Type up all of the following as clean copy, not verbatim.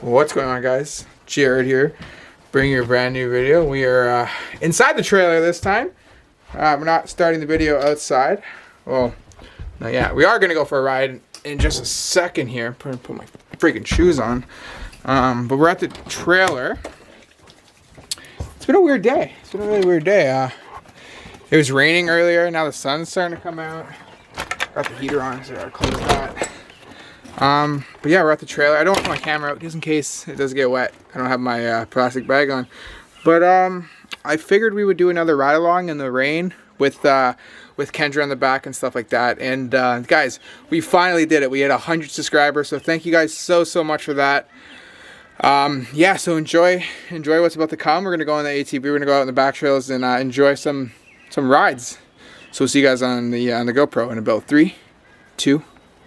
What's going on, guys? Jared here, bringing you a brand new video. We are inside the trailer this time. We're not starting the video outside. Well, not yet. We are going to go for a ride in just a second here. Put my freaking shoes on. But we're at the trailer. It's been a weird day. It's been a really weird day. It was raining earlier. Now the sun's starting to come out. Got the heater on, so I gotta close that. But yeah, we're at the trailer. I don't want my camera out just in case it does get wet. I don't have my plastic bag on. But I figured we would do another ride along in the rain with Kendra on the back and stuff like that. And guys, we finally did it. We had 100 subscribers, so thank you guys so much for that. Yeah, so enjoy what's about to come. We're gonna go on the ATV. We're gonna go out in the back trails and enjoy some rides. So we'll see you guys on the GoPro in about 3, 2,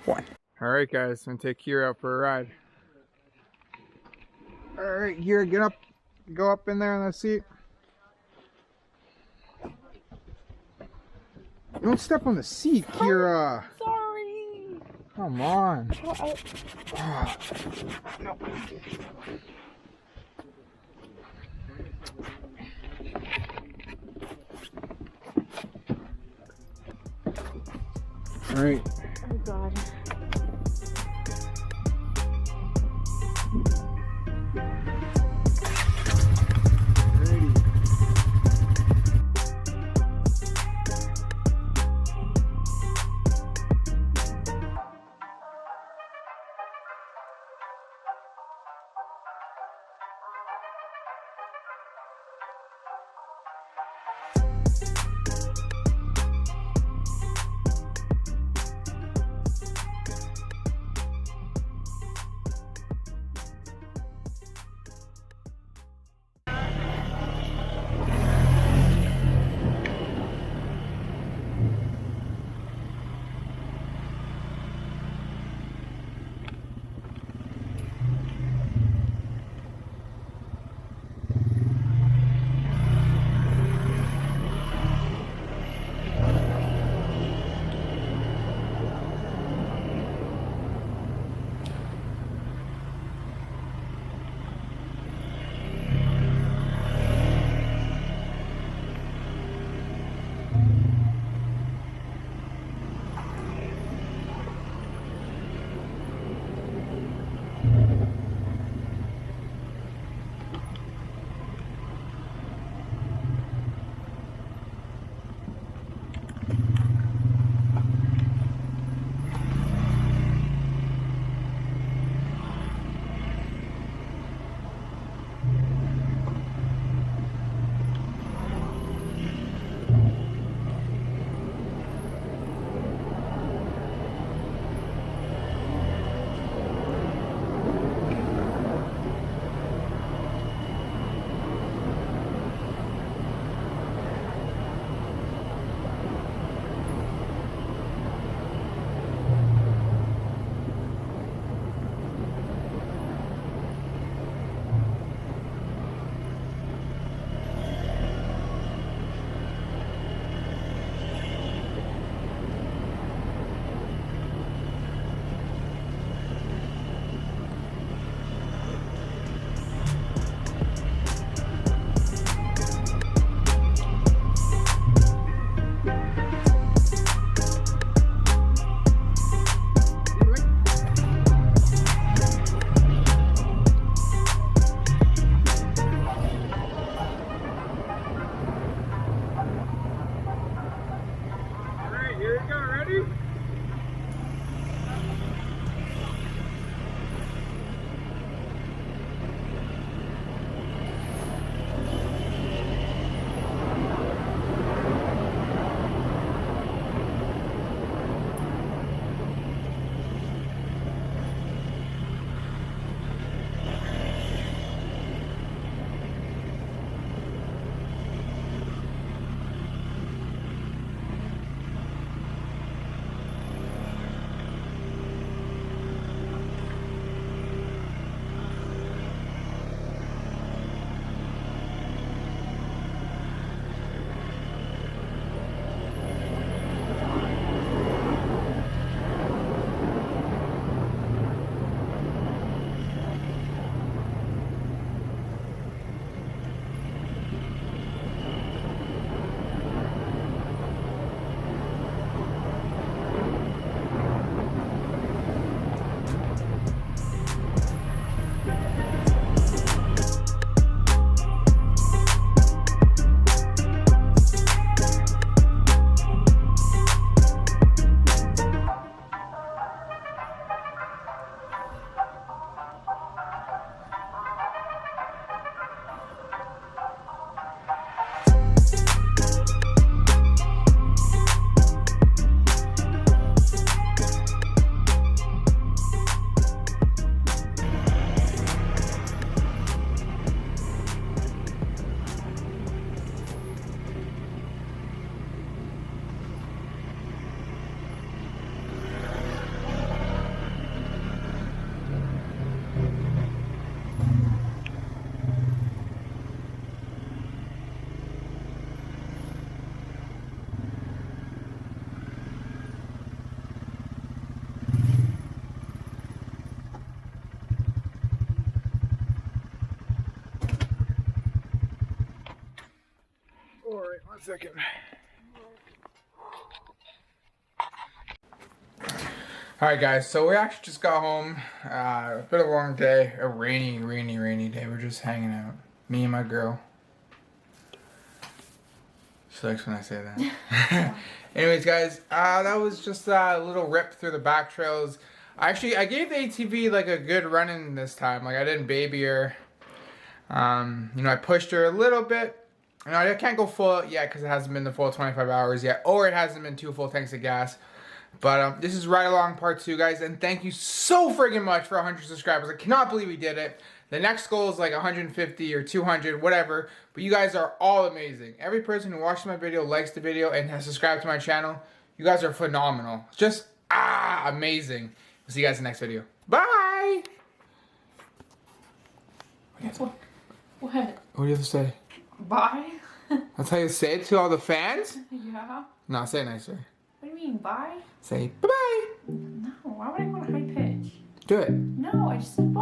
1. All right, guys, I'm gonna take Kira out for a ride. All right, Kira, get up, go up in there on that seat. Don't step on the seat, Kira. Sorry. Come on. No. All right. Oh God. 1 second. Alright guys, so we actually just got home. It's been a long day. A rainy day. We're just hanging out. Me and my girl. She likes when I say that. Anyways guys, that was just a little rip through the back trails. I gave the ATV like a good run-in this time. Like I didn't baby her. You know, I pushed her a little bit. You know, I can't go full yet because it hasn't been the full 25 hours yet. Or it hasn't been 2 full tanks of gas. But this is Ride Along Part 2, guys. And thank you so friggin' much for 100 subscribers. I cannot believe we did it. The next goal is like 150 or 200, whatever. But you guys are all amazing. Every person who watches my video, likes the video, and has subscribed to my channel, you guys are phenomenal. Just, amazing. We'll see you guys in the next video. Bye! What? What do you have to say? Bye? That's how you say it to all the fans? Yeah. No, say it nicer. What do you mean, bye? Say bye-bye. No, why would I want a high pitch? Do it. No, I just said bye.